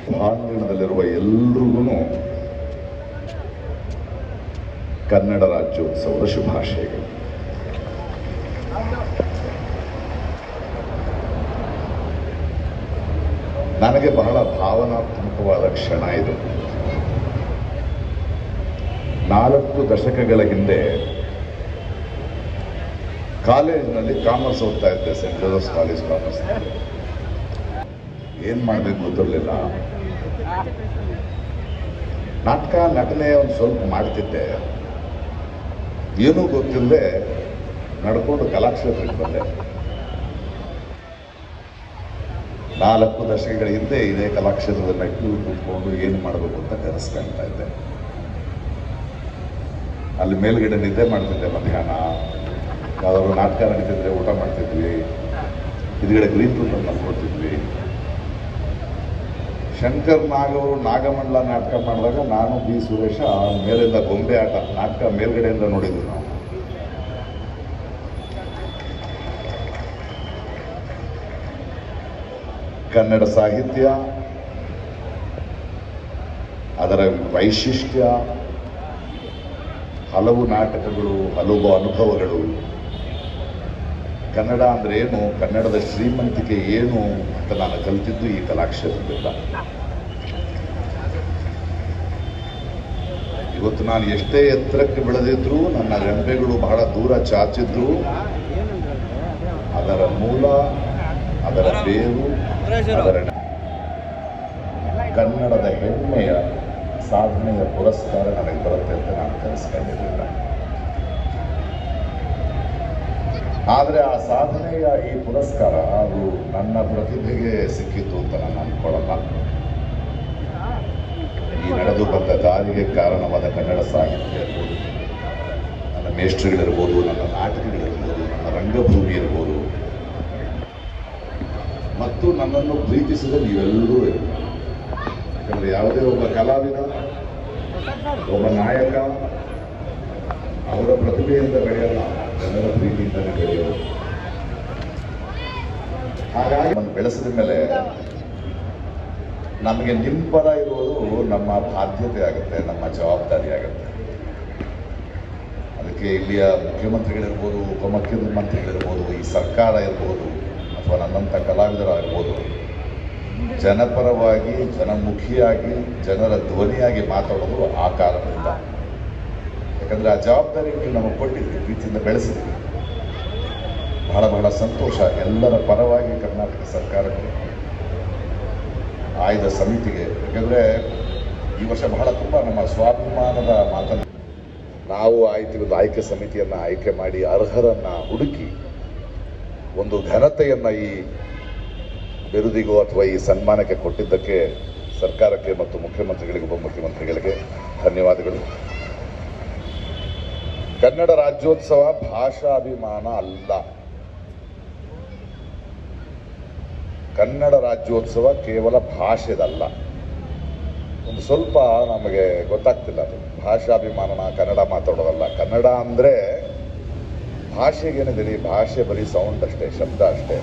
ಪ್ರಾಂಗಣದಲ್ಲಿರುವ ಎಲ್ರಿಗೂ ಕನ್ನಡ ರಾಜ್ಯೋತ್ಸವದ ಶುಭಾಶಯಗಳು. ನನಗೆ ಬಹಳ ಭಾವನಾತ್ಮಕವಾದ ಕ್ಷಣ ಇದು. 4 ದಶಕಗಳ ಹಿಂದೆ ಕಾಲೇಜಿನಲ್ಲಿ ಕಾಮರ್ಸ್ ಓದ್ತಾ ಇದ್ದೆ, ಸೆಂಟ್ ಜೋಸೆಫ್ ಕಾಲೇಜ್ ಕಾಮರ್ಸ್. ಏನ್ ಮಾಡಬೇಕು ಗೊತ್ತಿರಲಿಲ್ಲ. ನಾಟಕ ನಟನೆ ಒಂದು ಸ್ವಲ್ಪ ಮಾಡ್ತಿದ್ದೆ. ಏನೂ ಗೊತ್ತಿಲ್ಲದೆ ನಡ್ಕೊಂಡು ಕಲಾಕ್ಷೇತ್ರಕ್ಕೆ ಬಂದೆ. 4 ದಶಕಗಳ ಹಿಂದೆ ಇದೇ ಕಲಾಕ್ಷೇತ್ರದ ಮೆಟ್ಟಿಲು ಕೂತ್ಕೊಂಡು ಏನು ಮಾಡಬೇಕು ಅಂತ ಕನಸ್ಕೊಳ್ತಾ ಇದ್ದೆ. ಅಲ್ಲಿ ಮೇಲ್ಗಡೆ ನಿದ್ದೆ ಮಾಡ್ತಿದ್ದೆ. ಮಧ್ಯಾಹ್ನ ಯಾವ್ದಾದ್ರು ನಾಟಕ ನಡೀತಿದ್ರೆ ಊಟ ಮಾಡ್ತಿದ್ವಿ. ಇದುಗಡೆ ಗ್ರೀನ್ ರೂಮಲ್ಲಿ ಮಲ್ಕೊಳ್ತಿದ್ವಿ. ಶಂಕರ್ ನಾಗವರು ನಾಗಮಂಡಲ ನಾಟಕ ಮಾಡಿದಾಗ ನಾನು ಬಿ ಸುರೇಶ ಮೇಲಿಂದ ಗೊಂಬೆ ಆಟ ನಾಟಕ ಮೇಲ್ಗಡೆಯಿಂದ ನೋಡಿದ್ವಿ ನಾವು. ಕನ್ನಡ ಸಾಹಿತ್ಯ, ಅದರ ವೈಶಿಷ್ಟ್ಯ, ಹಲವು ನಾಟಕಗಳು, ಹಲವು ಅನುಭವಗಳು, ಕನ್ನಡ ಅಂದ್ರೆ ಏನು, ಕನ್ನಡದ ಶ್ರೀಮಂತಿಕೆ ಏನು ಅಂತ ನಾನು ಕಲಿತಿದ್ದು ಈ ಕಲಾಕ್ಷೇತ್ರದಿಂದ. ಇವತ್ತು ನಾನು ಎಷ್ಟೇ ಎತ್ತರಕ್ಕೆ ಬೆಳೆದಿದ್ರು, ನನ್ನ ರೆಂಬೆಗಳು ಬಹಳ ದೂರ ಚಾಚಿದ್ರು, ಅದರ ಮೂಲ, ಅದರ ಬೇರು, ಅದರ ಕನ್ನಡದ ಹೆಮ್ಮೆಯ ಸಾಧನೆಯ ಪುರಸ್ಕಾರ ನನಗೆ ಬರುತ್ತೆ ಅಂತ ನಾನು ಕನಸ್ಕೊಂಡಿರಲಿಲ್ಲ. ಆದರೆ ಆ ಸಾಧನೆಯ ಈ ಪುರಸ್ಕಾರ ಅದು ನನ್ನ ಪ್ರತಿಭೆಗೆ ಸಿಕ್ಕಿತ್ತು ಅಂತ ನಾನು ಅಂದ್ಕೊಳ್ಳಲ್ಲ. ಈ ನಡೆದು ಬಂದ ದಾರಿಗೆ ಕಾರಣವಾದ ಕನ್ನಡ ಸಾಹಿತ್ಯ ಇರ್ಬೋದು, ನನ್ನ ಮೇಷ್ಟ್ರುಗಳಿರ್ಬೋದು, ನನ್ನ ನಾಟಕಗಳಿರ್ಬೋದು, ನನ್ನ ರಂಗಭೂಮಿ ಇರ್ಬೋದು, ಮತ್ತು ನನ್ನನ್ನು ಪ್ರೀತಿಸಿದ ನೀವೆಲ್ಲರೂ ಇರ್ಬೋದು. ಯಾಕಂದರೆ ಯಾವುದೇ ಒಬ್ಬ ಕಲಾವಿದ, ಒಬ್ಬ ನಾಯಕ ಅವರ ಪ್ರತಿಭೆಯಿಂದ ಬೆಳೆಯಲ್ಲ, ಜನರ ಪ್ರೀತಿಯಿಂದಲೇ ಬೆಳೆಯೋದು. ಹಾಗಾಗಿ ನಮ್ಮನ್ನು ಬೆಳೆಸಿದ ಮೇಲೆ ನಮಗೆ ನಿಮ್ಮ ಪರ ಇರುವುದು ನಮ್ಮ ಬಾಧ್ಯತೆ ಆಗುತ್ತೆ, ನಮ್ಮ ಜವಾಬ್ದಾರಿ ಆಗುತ್ತೆ. ಅದಕ್ಕೆ ಇಲ್ಲಿಯ ಮುಖ್ಯಮಂತ್ರಿಗಳಿರ್ಬೋದು, ಉಪಮುಖ್ಯಮಂತ್ರಿಗಳಿರ್ಬೋದು, ಈ ಸರ್ಕಾರ ಇರ್ಬೋದು, ಅಥವಾ ನನ್ನಂಥ ಕಲಾವಿದರಾಗಿರ್ಬೋದು, ಜನಪರವಾಗಿ, ಜನಮುಖಿಯಾಗಿ, ಜನರ ಧ್ವನಿಯಾಗಿ ಮಾತಾಡೋದು ಆ ಕಾರಣದಿಂದ. ಯಾಕಂದರೆ ಆ ಜವಾಬ್ದಾರಿ ನಮಗೆ ಕೊಟ್ಟಿದ್ವಿ, ಪ್ರೀತಿಯಿಂದ ಬೆಳೆಸಿದ್ವಿ. ಬಹಳ ಬಹಳ ಸಂತೋಷ. ಎಲ್ಲರ ಪರವಾಗಿ ಕರ್ನಾಟಕ ಸರ್ಕಾರಕ್ಕೆ, ಆಯ್ದ ಸಮಿತಿಗೆ. ಯಾಕಂದರೆ ಈ ವರ್ಷ ಬಹಳ ತುಂಬ ನಮ್ಮ ಸ್ವಾಭಿಮಾನದ ಮಾತನ್ನು ನಾವು ಒಂದು ಆಯ್ಕೆ ಸಮಿತಿಯನ್ನು ಆಯ್ಕೆ ಮಾಡಿ ಅರ್ಹರನ್ನು ಹುಡುಕಿ ಒಂದು ಘನತೆಯನ್ನು ಈ ಬಿರುದಿಗೋ ಅಥವಾ ಈ ಸನ್ಮಾನಕ್ಕೆ ಕೊಟ್ಟಿದ್ದಕ್ಕೆ ಸರ್ಕಾರಕ್ಕೆ ಮತ್ತು ಮುಖ್ಯಮಂತ್ರಿಗಳಿಗೆ, ಉಪಮುಖ್ಯಮಂತ್ರಿಗಳಿಗೆ ಧನ್ಯವಾದಗಳು. ಕನ್ನಡ ರಾಜ್ಯೋತ್ಸವ ಭಾಷಾಭಿಮಾನ ಅಲ್ಲ. ಕನ್ನಡ ರಾಜ್ಯೋತ್ಸವ ಕೇವಲ ಭಾಷೆದಲ್ಲ. ಒಂದು ಸ್ವಲ್ಪ ನಮಗೆ ಗೊತ್ತಾಗ್ತಿಲ್ಲ ಅದು. ಭಾಷಾಭಿಮಾನನ ಕನ್ನಡ ಮಾತಾಡೋದಲ್ಲ. ಕನ್ನಡ ಅಂದರೆ ಭಾಷೆಗೇನಿದೆ, ಭಾಷೆ ಬರೀ ಸೌಂಡ್ ಅಷ್ಟೇ, ಶಬ್ದ ಅಷ್ಟೇ.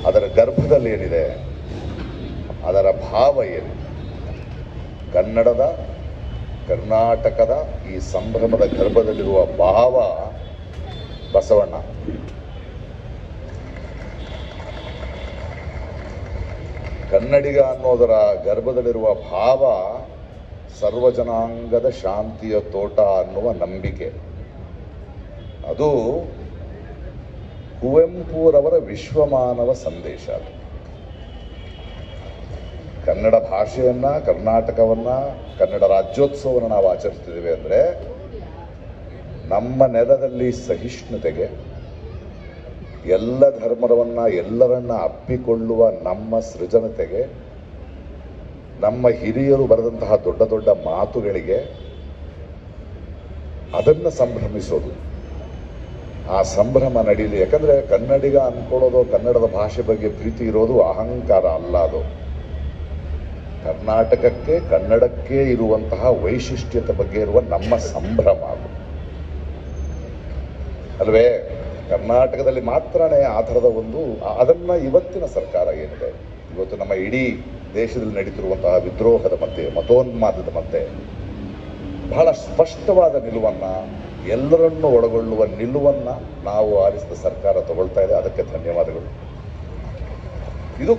ಅದರ ಗರ್ಭದಲ್ಲಿ ಏನಿದೆ, ಅದರ ಭಾವ ಏನು, ಕನ್ನಡದ, ಕರ್ನಾಟಕದ ಈ ಸಂಭ್ರಮದ ಗರ್ಭದಲ್ಲಿರುವ ಭಾವ ಬಸವಣ್ಣ. ಕನ್ನಡಿಗ ಅನ್ನೋದರ ಗರ್ಭದಲ್ಲಿರುವ ಭಾವ ಸರ್ವಜನಾಂಗದ ಶಾಂತಿಯ ತೋಟ ಅನ್ನುವ ನಂಬಿಕೆ. ಅದು ಕುವೆಂಪುರವರ ವಿಶ್ವಮಾನವ ಸಂದೇಶ. ಅದು ಕನ್ನಡ ಭಾಷೆಯನ್ನ, ಕರ್ನಾಟಕವನ್ನ, ಕನ್ನಡ ರಾಜ್ಯೋತ್ಸವವನ್ನು ನಾವು ಆಚರಿಸ್ತಿದ್ದೇವೆ ಅಂದರೆ ನಮ್ಮ ನೆಲದಲ್ಲಿ ಸಹಿಷ್ಣುತೆಗೆ, ಎಲ್ಲ ಧರ್ಮವನ್ನ, ಎಲ್ಲರನ್ನ ಅಪ್ಪಿಕೊಳ್ಳುವ ನಮ್ಮ ಸೃಜನತೆಗೆ, ನಮ್ಮ ಹಿರಿಯರು ಬರೆದಂತಹ ದೊಡ್ಡ ದೊಡ್ಡ ಮಾತುಗಳಿಗೆ ಅದನ್ನು ಸಂಭ್ರಮಿಸೋದು. ಆ ಸಂಭ್ರಮ ನಡೀಲಿ. ಯಾಕಂದರೆ ಕನ್ನಡಿಗ ಅಂದ್ಕೊಳ್ಳೋದು, ಕನ್ನಡದ ಭಾಷೆ ಬಗ್ಗೆ ಪ್ರೀತಿ ಇರೋದು ಅಹಂಕಾರ ಅಲ್ಲ. ಅದು ಕರ್ನಾಟಕಕ್ಕೆ, ಕನ್ನಡಕ್ಕೆ ಇರುವಂತಹ ವೈಶಿಷ್ಟ್ಯತೆ ಬಗ್ಗೆ ಇರುವ ನಮ್ಮ ಸಂಭ್ರಮ ಅದು ಅಲ್ವೇ. ಕರ್ನಾಟಕದಲ್ಲಿ ಮಾತ್ರನೇ ಆ ಥರದ ಒಂದು, ಅದನ್ನು ಇವತ್ತಿನ ಸರ್ಕಾರ ಏನಿದೆ, ಇವತ್ತು ನಮ್ಮ ಇಡೀ ದೇಶದಲ್ಲಿ ನಡೀತಿರುವಂತಹ ವಿದ್ರೋಹದ ಮಧ್ಯೆ, ಮತೋನ್ಮಾದದ ಮಧ್ಯೆ ಬಹಳ ಸ್ಪಷ್ಟವಾದ ನಿಲುವನ್ನು, ಎಲ್ಲರನ್ನೂ ಒಳಗೊಳ್ಳುವ ನಿಲುವನ್ನು ನಾವು ಆರಿಸಿದ ಸರ್ಕಾರ ತಗೊಳ್ತಾ ಇದೆ. ಅದಕ್ಕೆ ಧನ್ಯವಾದಗಳು. ಇದು